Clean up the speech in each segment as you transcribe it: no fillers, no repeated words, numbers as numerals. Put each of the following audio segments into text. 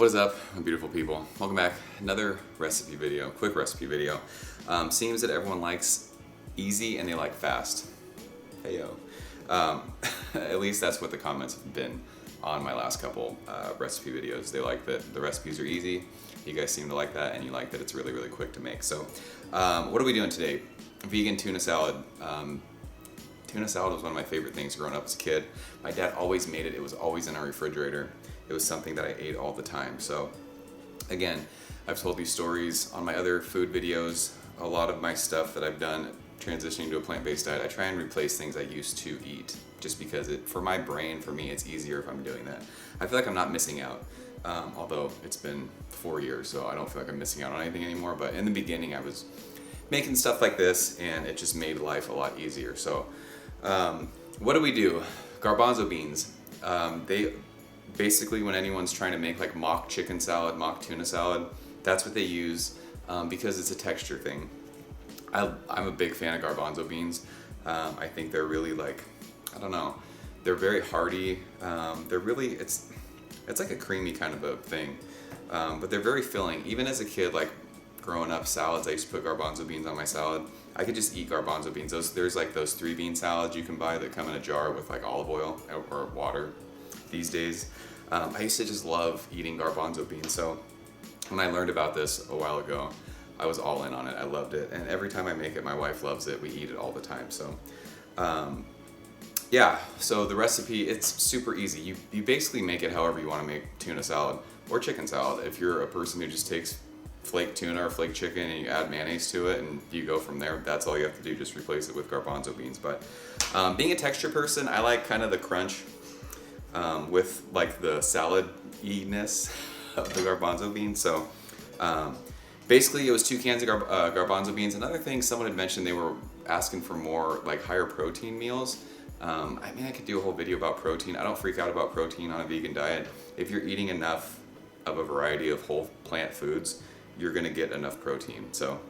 What is up, my beautiful people? Welcome back. Another recipe video, quick recipe video. Seems that everyone likes easy and they like fast. Heyo. At least that's what the comments have been on my last couple recipe videos. They like that the recipes are easy. You guys seem to like that, and you like that it's really, really quick to make. So, what are we doing today? Vegan tuna salad. Tuna salad was one of my favorite things growing up as a kid. My dad always made it. It was always in our refrigerator. It was something that I ate all the time. So again, I've told these stories on my other food videos. A lot of my stuff that I've done transitioning to a plant-based diet, I try and replace things I used to eat just because for my brain, for me, it's easier if I'm doing that. I feel like I'm not missing out. Although it's been 4 years, so I don't feel like I'm missing out on anything anymore. But in the beginning, I was making stuff like this, and it just made life a lot easier. So what do? Garbanzo beans. They basically, when anyone's trying to make like mock chicken salad, mock tuna salad, that's what they use because it's a texture thing. I'm a big fan of garbanzo beans. I think they're really I don't know, they're very hearty. It's like a creamy kind of a thing, but they're very filling. Even as a kid, like growing up, salads, I used to put garbanzo beans on my salad. I could just eat garbanzo beans. There's like those 3-bean salads you can buy that come in a jar with like olive oil or water these days. I used to just love eating garbanzo beans. So when I learned about this a while ago, I was all in on it. I loved it. And every time I make it, my wife loves it. We eat it all the time. So yeah, so the recipe, it's super easy. You basically make it however you want to make tuna salad or chicken salad. If you're a person who just takes flake tuna or flake chicken and you add mayonnaise to it and you go from there, that's all you have to do, just replace it with garbanzo beans. But being a texture person, I like kind of the crunch with like the salad-y-ness of the garbanzo beans. So basically it was 2 cans of garbanzo beans. Another thing, someone had mentioned they were asking for more like higher protein meals. I mean, I could do a whole video about protein. I don't freak out about protein on a vegan diet. If you're eating enough of a variety of whole plant foods, you're gonna get enough protein. So,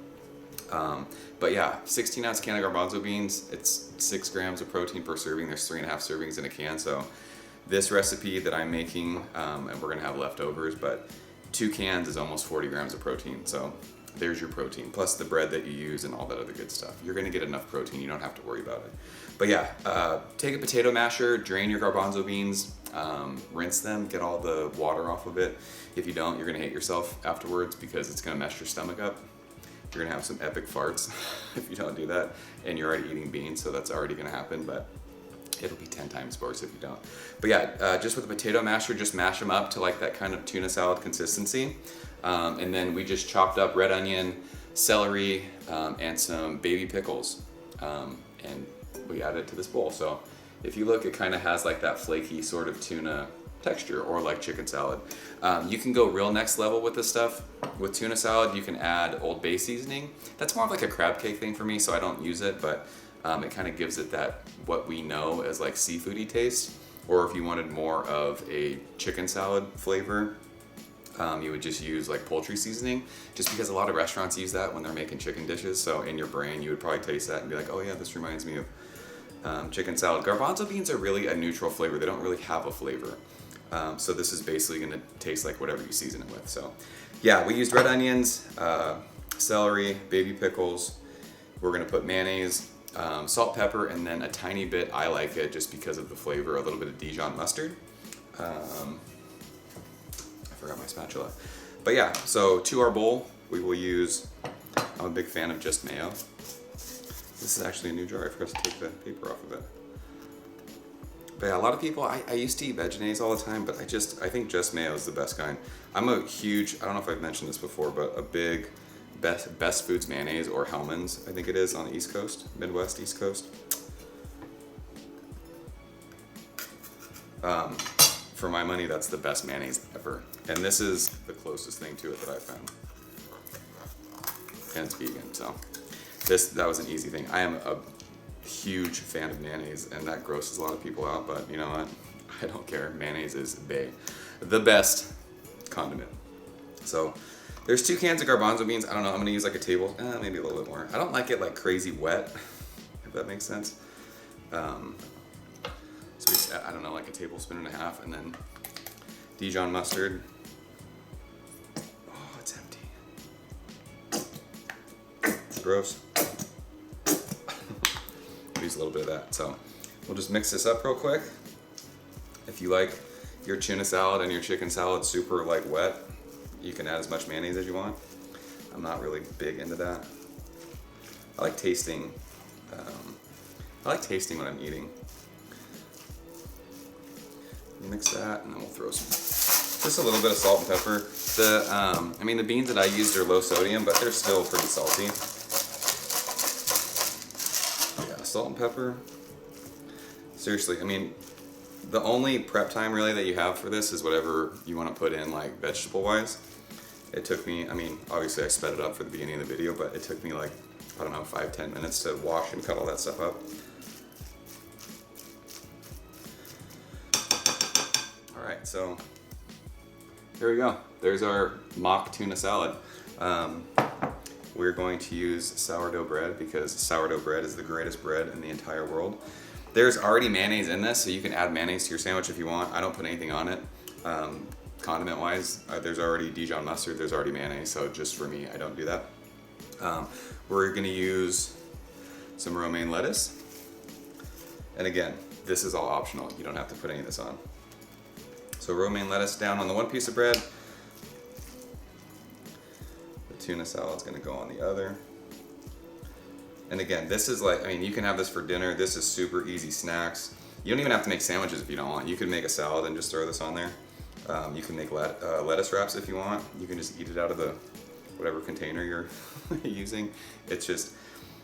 but yeah, 16-ounce can of garbanzo beans, it's 6 grams of protein per serving. There's 3.5 servings in a can. So this recipe that I'm making, and we're gonna have leftovers, but 2 cans is almost 40 grams of protein. So there's your protein, plus the bread that you use and all that other good stuff. You're gonna get enough protein, you don't have to worry about it. But yeah, take a potato masher, drain your garbanzo beans, rinse them, get all the water off of it. If you don't, you're gonna hate yourself afterwards because it's gonna mess your stomach up. You're gonna have some epic farts if you don't do that, and you're already eating beans, so that's already gonna happen, but it'll be 10 times worse if you don't. But yeah, just with the potato masher, just mash them up to like that kind of tuna salad consistency. And then we just chopped up red onion, celery, and some baby pickles. And we added it to this bowl. So if you look, it kind of has like that flaky sort of tuna texture, or like chicken salad. You can go real next level with this stuff. With tuna salad, you can add Old Bay seasoning. That's more of like a crab cake thing for me, so I don't use it, but it kind of gives it that, what we know as like seafoody taste. Or if you wanted more of a chicken salad flavor, you would just use like poultry seasoning, just because a lot of restaurants use that when they're making chicken dishes. So in your brain, you would probably taste that and be like, oh yeah, this reminds me of chicken salad. Garbanzo beans are really a neutral flavor. They don't really have a flavor. So this is basically gonna taste like whatever you season it with. So yeah, we used red onions, celery, baby pickles. We're gonna put mayonnaise, salt, pepper, and then a tiny bit, I like it just because of the flavor, a little bit of Dijon mustard. I forgot my spatula. But yeah, so to our bowl, we will use, I'm a big fan of just mayo. This is actually a new jar. I forgot to take the paper off of it. But yeah, a lot of people, I used to eat Vegenaise all the time, but I think just mayo is the best kind. I'm a huge, I don't know if I've mentioned this before, but a big Best Foods mayonnaise, or Hellmann's, I think it is, on the East Coast, Midwest, East Coast. For my money, that's the best mayonnaise ever. And this is the closest thing to it that I've found. And it's vegan, so that was an easy thing. I am a huge fan of mayonnaise, and that grosses a lot of people out, but you know what? I don't care. Mayonnaise is the best condiment. So there's 2 cans of garbanzo beans. I don't know, I'm gonna use like a maybe a little bit more. I don't like it like crazy wet, if that makes sense. So we just, I don't know, like a tablespoon and a half, and then Dijon mustard. Gross. Use a little bit of that. So we'll just mix this up real quick. If you like your tuna salad and your chicken salad super like wet, you can add as much mayonnaise as you want. I'm not really big into that. I like tasting. When I'm eating. Mix that, and then we'll throw just a little bit of salt and pepper. The beans that I used are low sodium, but they're still pretty salty. Yeah, salt and pepper. Seriously, the only prep time really that you have for this is whatever you want to put in, like vegetable-wise. It took me, obviously I sped it up for the beginning of the video, but it took me like, I don't know, 5-10 minutes to wash and cut all that stuff up. All right, so there we go. There's our mock tuna salad. We're going to use sourdough bread because sourdough bread is the greatest bread in the entire world. There's already mayonnaise in this, so you can add mayonnaise to your sandwich if you want. I don't put anything on it. Condiment wise, there's already Dijon mustard, there's already mayonnaise, so just for me, I don't do that. We're gonna use some romaine lettuce. And again, this is all optional. You don't have to put any of this on. So romaine lettuce down on the one piece of bread. The tuna salad's gonna go on the other. And again, this is like, you can have this for dinner. This is super easy snacks. You don't even have to make sandwiches if you don't want. You can make a salad and just throw this on there. You can make lettuce wraps if you want. You can just eat it out of the whatever container you're using. It's just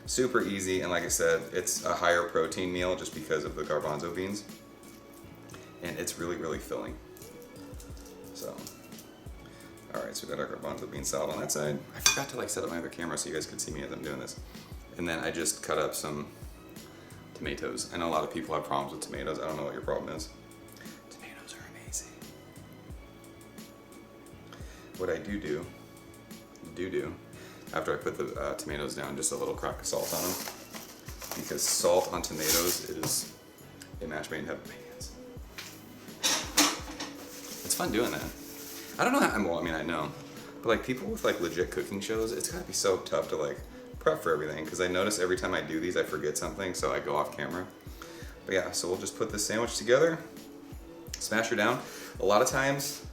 super easy, and like I said, it's a higher protein meal just because of the garbanzo beans. And it's really, really filling. So, all right, so we got our garbanzo bean salad on that side. I forgot to set up my other camera so you guys could see me as I'm doing this. And then I just cut up some tomatoes. I know a lot of people have problems with tomatoes. I don't know what your problem is. Tomatoes are amazing. What I do, after I put the tomatoes down, just a little crack of salt on them. Because salt on tomatoes is a match made in heaven. It's fun doing that. I don't know how, I know. But people with legit cooking shows, it's gotta be so tough to prep for everything, because I notice every time I do these I forget something, so I go off camera. But yeah, so we'll just put this sandwich together, smash her down. A lot of times,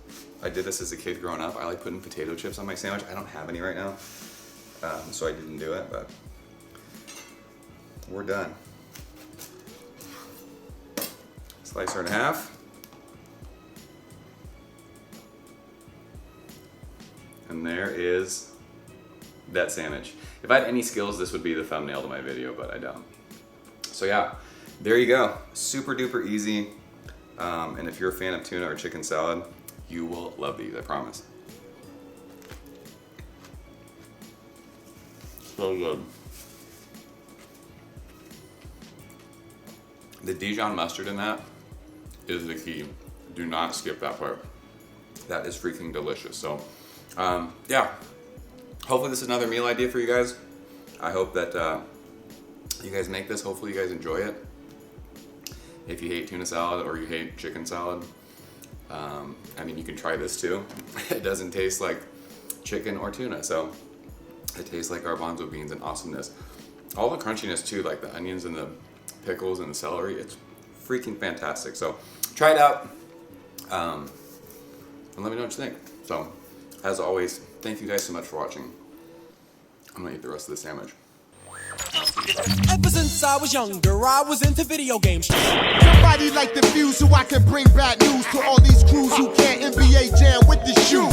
I did this as a kid growing up, I like putting potato chips on my sandwich. I don't have any right now, so I didn't do it, but we're done. Slice her in half. And there is that sandwich. If I had any skills, this would be the thumbnail to my video, but I don't. So yeah, there you go. Super duper easy. And if you're a fan of tuna or chicken salad, you will love these, I promise. So good. The Dijon mustard in that is the key. Do not skip that part. That is freaking delicious. So yeah, hopefully this is another meal idea for you guys. I hope that you guys make this. Hopefully you guys enjoy it. If you hate tuna salad or you hate chicken salad, you can try this too. It doesn't taste like chicken or tuna, so it tastes like garbanzo beans and awesomeness. All the crunchiness too, like the onions and the pickles and the celery, it's freaking fantastic. So try it out, and let me know what you think. So as always, thank you guys so much for watching. I'm gonna eat the rest of the sandwich. Ever since I was younger, I was into video games. Somebody like the views so I can bring bad news to all these crews who can't NBA jam with the shoe.